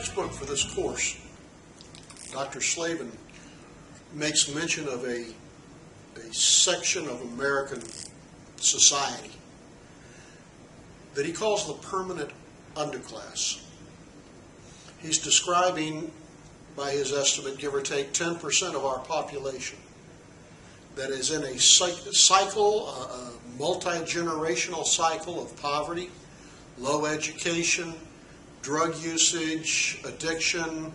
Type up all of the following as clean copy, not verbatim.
textbook for this course, Dr. Slavin makes mention of a section of American society that he calls the permanent underclass. He's describing, by his estimate, give or take 10% of our population that is in a cycle, a multi-generational cycle of poverty, low education, drug usage, addiction,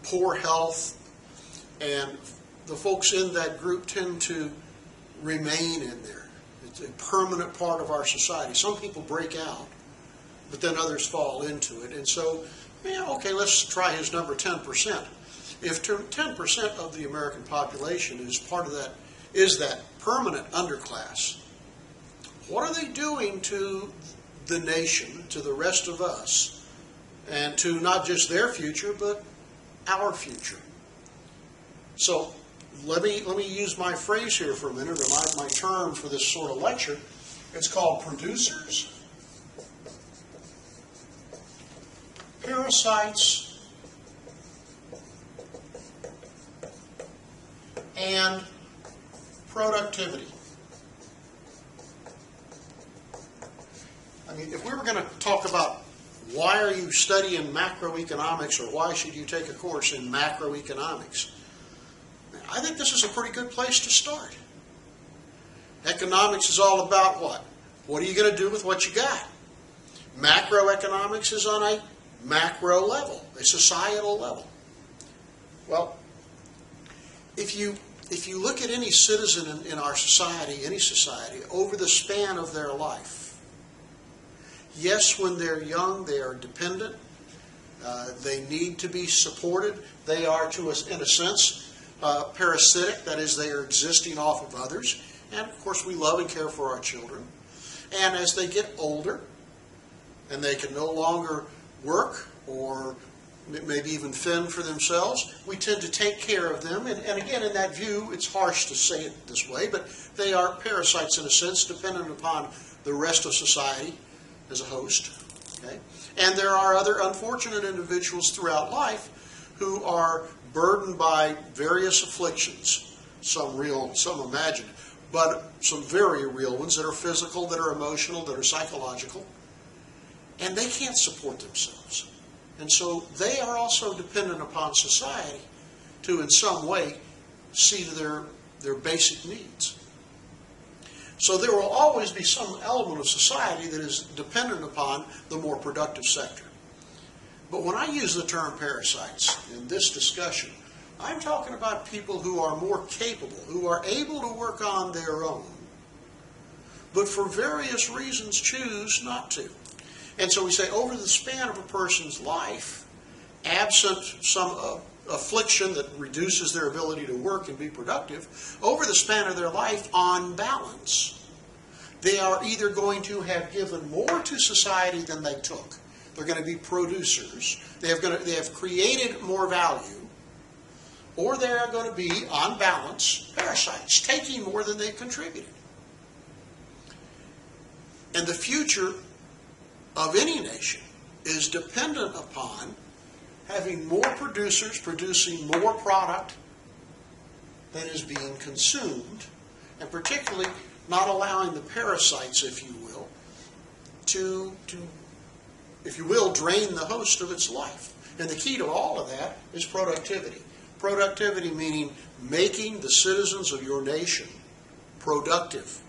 poor health, and the folks in that group tend to remain in there. It's a permanent part of our society. Some people break out, but then others fall into it. And so, yeah, okay, let's try his number, 10%. If 10% of the American population is part of that, is that permanent underclass, what are they doing to the nation, to the rest of us, and to not just their future, but our future? So let me use my phrase here for a minute, or my term for this sort of lecture. It's called producers, parasites, and productivity. I mean, if we were going to talk about why are you studying macroeconomics, or why should you take a course in macroeconomics, I think this is a pretty good place to start. Economics is all about what? What are you going to do with what you got? Macroeconomics is on a macro level, a societal level. Well, if you look at any citizen in our society, any society, over the span of their life, yes, when they're young, they are dependent. They need to be supported. They are, in a sense, parasitic, that is, they are existing off of others. And, of course, we love and care for our children. And as they get older, and they can no longer work or maybe even fend for themselves, we tend to take care of them. And again, in that view, it's harsh to say it this way, but they are parasites in a sense, dependent upon the rest of society as a host. Okay? And there are other unfortunate individuals throughout life who are burdened by various afflictions, some real, some imagined, but some very real ones that are physical, that are emotional, that are psychological, and they can't support themselves. And so they are also dependent upon society to, in some way, see to their basic needs. So there will always be some element of society that is dependent upon the more productive sector. But when I use the term parasites in this discussion, I'm talking about people who are more capable, who are able to work on their own, but for various reasons choose not to. And so we say over the span of a person's life, absent some affliction that reduces their ability to work and be productive, over the span of their life, on balance, they are either going to have given more to society than they took. They're going to be producers. They have created more value. Or they are going to be, on balance, parasites, taking more than they've contributed. And the future of any nation is dependent upon having more producers producing more product than is being consumed, and particularly not allowing the parasites, if you will, to if you will, drain the host of its life. And the key to all of that is productivity. Productivity meaning making the citizens of your nation productive.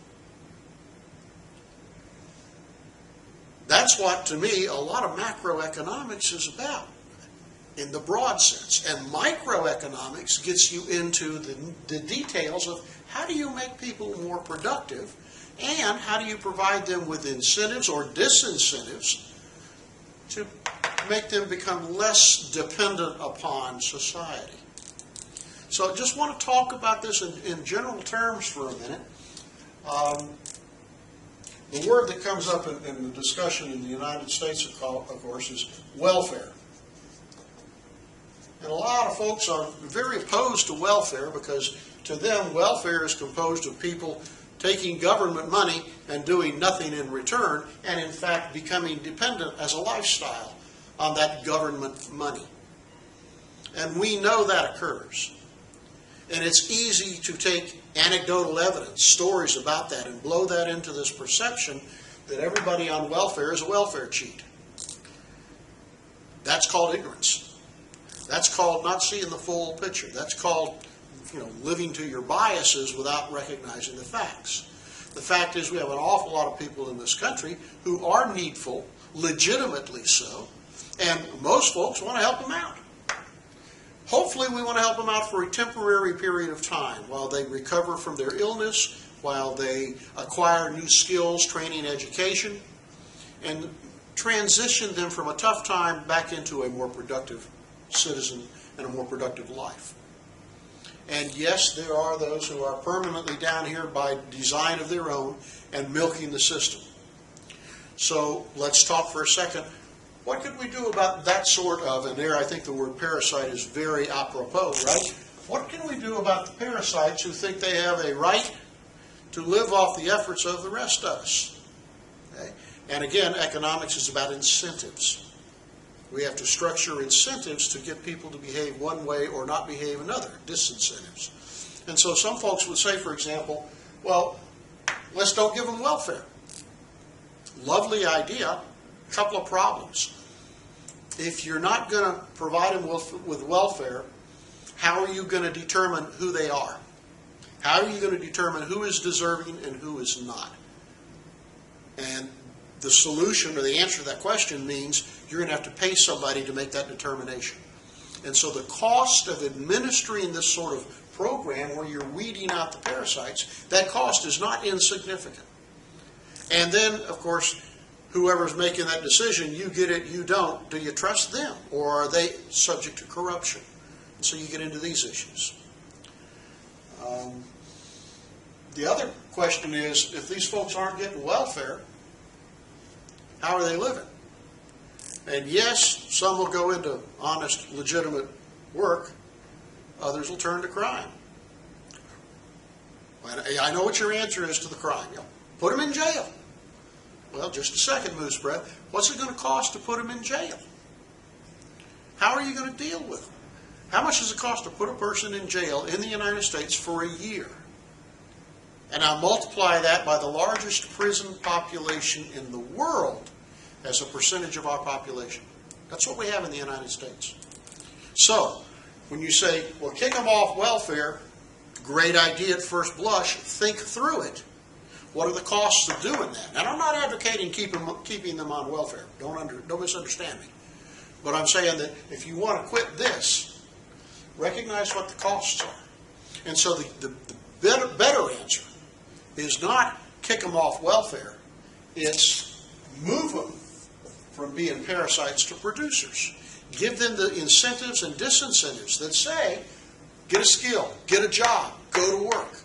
That's what, to me, a lot of macroeconomics is about, in the broad sense. And microeconomics gets you into the details of how do you make people more productive, and how do you provide them with incentives or disincentives to make them become less dependent upon society. So I just want to talk about this in general terms for a minute. The word that comes up in the discussion in the United States, of course, is welfare. And a lot of folks are very opposed to welfare because to them welfare is composed of people taking government money and doing nothing in return, and in fact becoming dependent as a lifestyle on that government money. And we know that occurs. And it's easy to take anecdotal evidence, stories about that, and blow that into this perception that everybody on welfare is a welfare cheat. That's called ignorance. That's called not seeing the full picture. That's called, living to your biases without recognizing the facts. The fact is we have an awful lot of people in this country who are needful, legitimately so, and most folks want to help them out. Hopefully we want to help them out for a temporary period of time while they recover from their illness, while they acquire new skills, training, education, and transition them from a tough time back into a more productive citizen and a more productive life. And yes, there are those who are permanently down here by design of their own and milking the system. So let's talk for a second. What could we do about that sort of, and there I think the word parasite is very apropos, right? What can we do about the parasites who think they have a right to live off the efforts of the rest of us? Okay? And again, economics is about incentives. We have to structure incentives to get people to behave one way or not behave another, disincentives. And so some folks would say, for example, well, let's don't give them welfare. Lovely idea, couple of problems. If you're not going to provide them with welfare, how are you going to determine who they are? How are you going to determine who is deserving and who is not? And the solution or the answer to that question means you're going to have to pay somebody to make that determination. And so the cost of administering this sort of program where you're weeding out the parasites, that cost is not insignificant. And then, of course, whoever's making that decision, you get it, you don't, do you trust them? Or are they subject to corruption? And so you get into these issues. The other question is, if these folks aren't getting welfare, how are they living? And yes, some will go into honest, legitimate work. Others will turn to crime. I know what your answer is to the crime. Put them in jail. Well, just a second, Moose Breath. What's it going to cost to put them in jail? How are you going to deal with them? How much does it cost to put a person in jail in the United States for a year? And now multiply that by the largest prison population in the world as a percentage of our population. That's what we have in the United States. So, when you say, well, kick them off welfare, great idea at first blush, think through it. What are the costs of doing that? And I'm not advocating keeping them on welfare. Don't misunderstand me. But I'm saying that if you want to quit this, recognize what the costs are. And so the better answer is not kick them off welfare. It's move them from being parasites to producers. Give them the incentives and disincentives that say, get a skill, get a job, go to work.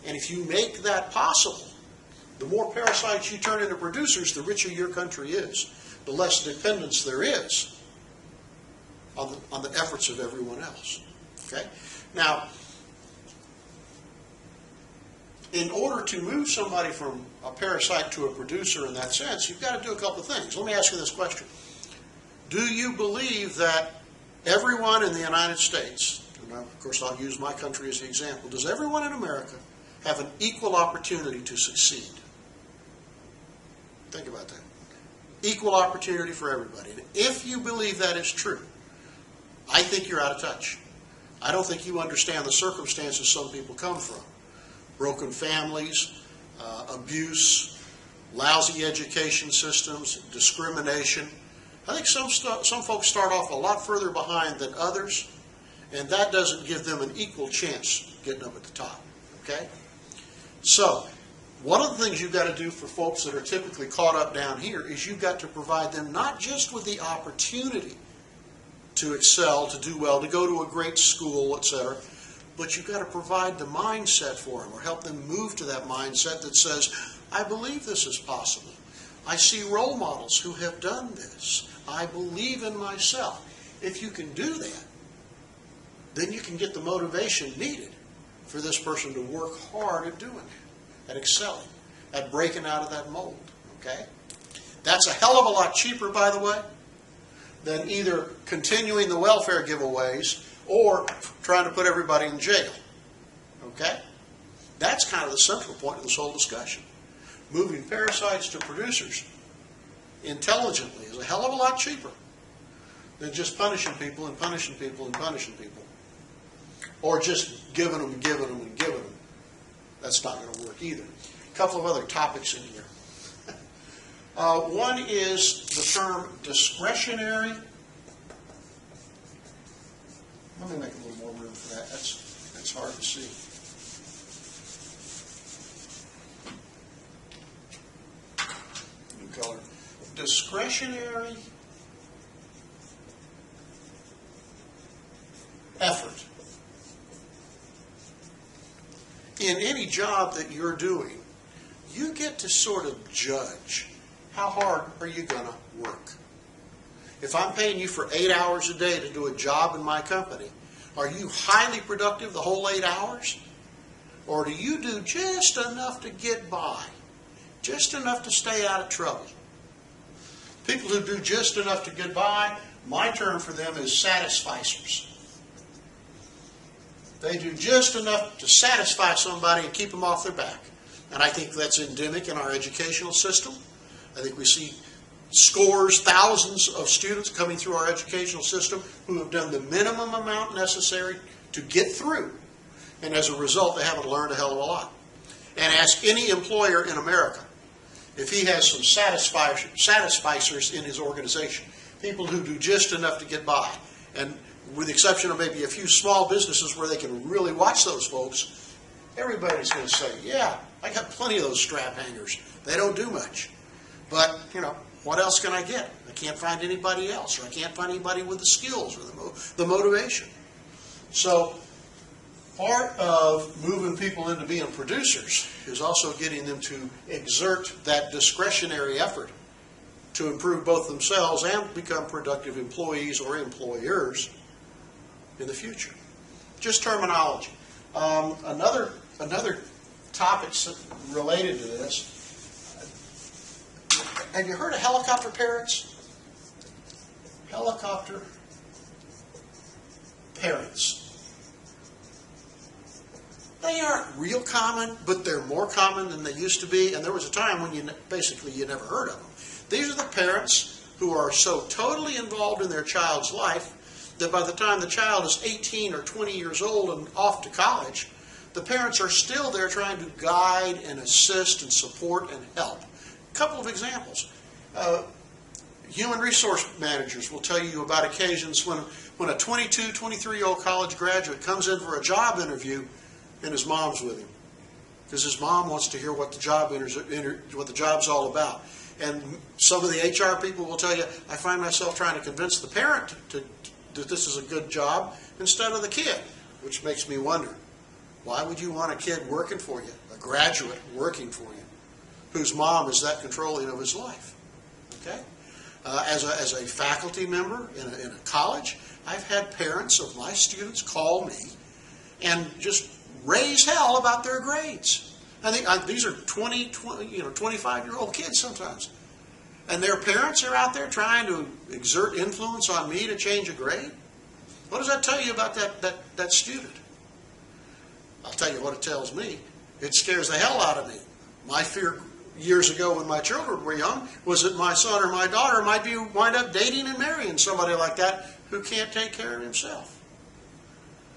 And if you make that possible, the more parasites you turn into producers, the richer your country is, the less dependence there is on the efforts of everyone else. Okay? Now, in order to move somebody from a parasite to a producer in that sense, you've got to do a couple of things. Let me ask you this question. Do you believe that everyone in the United States, and of course I'll use my country as the example, does everyone in America have an equal opportunity to succeed? Think about that. Equal opportunity for everybody. And if you believe that is true, I think you're out of touch. I don't think you understand the circumstances some people come from. Broken families, abuse, lousy education systems, discrimination. I think some folks start off a lot further behind than others, and that doesn't give them an equal chance getting up at the top. Okay? So, one of the things you've got to do for folks that are typically caught up down here is you've got to provide them not just with the opportunity to excel, to do well, to go to a great school, etc., but you've got to provide the mindset for them or help them move to that mindset that says, I believe this is possible. I see role models who have done this. I believe in myself. If you can do that, then you can get the motivation needed for this person to work hard at doing it, at excelling, at breaking out of that mold. Okay? That's a hell of a lot cheaper, by the way, than either continuing the welfare giveaways or trying to put everybody in jail. Okay? That's kind of the central point of this whole discussion. Moving parasites to producers intelligently is a hell of a lot cheaper than just punishing people and punishing people and punishing people. Or just giving them and giving them and giving them. That's not going to work either. A couple of other topics in here. One is the term discretionary. Let me make a little more room for that. That's hard to see. New color. Discretionary effort. In any job that you're doing, you get to sort of judge how hard are you going to work. If I'm paying you for 8 hours a day to do a job in my company, are you highly productive the whole 8 hours? Or do you do just enough to get by? Just enough to stay out of trouble? People who do just enough to get by, my term for them is satisficers. They do just enough to satisfy somebody and keep them off their back. And I think that's endemic in our educational system. I think we see scores, thousands of students coming through our educational system who have done the minimum amount necessary to get through. And as a result, they haven't learned a hell of a lot. And ask any employer in America if he has some satisficers in his organization, people who do just enough to get by. And with the exception of maybe a few small businesses where they can really watch those folks, everybody's going to say, yeah, I got plenty of those strap hangers. They don't do much. But, what else can I get? I can't find anybody else, or I can't find anybody with the skills or the motivation. So part of moving people into being producers is also getting them to exert that discretionary effort to improve both themselves and become productive employees or employers in the future. Just terminology. Another topic related to this. Have you heard of helicopter parents? Helicopter parents. They aren't real common, but they're more common than they used to be. And there was a time when you never heard of them. These are the parents who are so totally involved in their child's life that by the time the child is 18 or 20 years old and off to college, the parents are still there trying to guide and assist and support and help. A couple of examples. Human resource managers will tell you about occasions when a 22, 23-year-old college graduate comes in for a job interview and his mom's with him. Because his mom wants to hear what the job's all about. And some of the HR people will tell you, I find myself trying to convince the parent that this is a good job instead of the kid, which makes me wonder, why would you want a kid working for you, a graduate working for you, whose mom is that controlling of his life? Okay? As a faculty member in a college, I've had parents of my students call me and just raise hell about their grades. I think these are 25-year-old kids sometimes. And their parents are out there trying to exert influence on me to change a grade? What does that tell you about that student? I'll tell you what it tells me. It scares the hell out of me. My fear years ago when my children were young was that my son or my daughter might wind up dating and marrying somebody like that who can't take care of himself.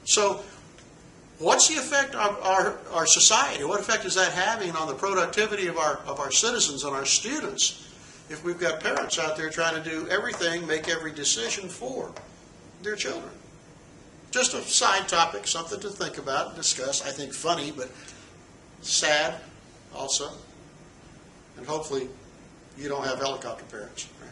So what's the effect of our society? What effect is that having on the productivity of our citizens and our students if we've got parents out there trying to do everything, make every decision for their children? Just a side topic, something to think about and discuss. I think funny, but sad also. And hopefully you don't have helicopter parents. Right?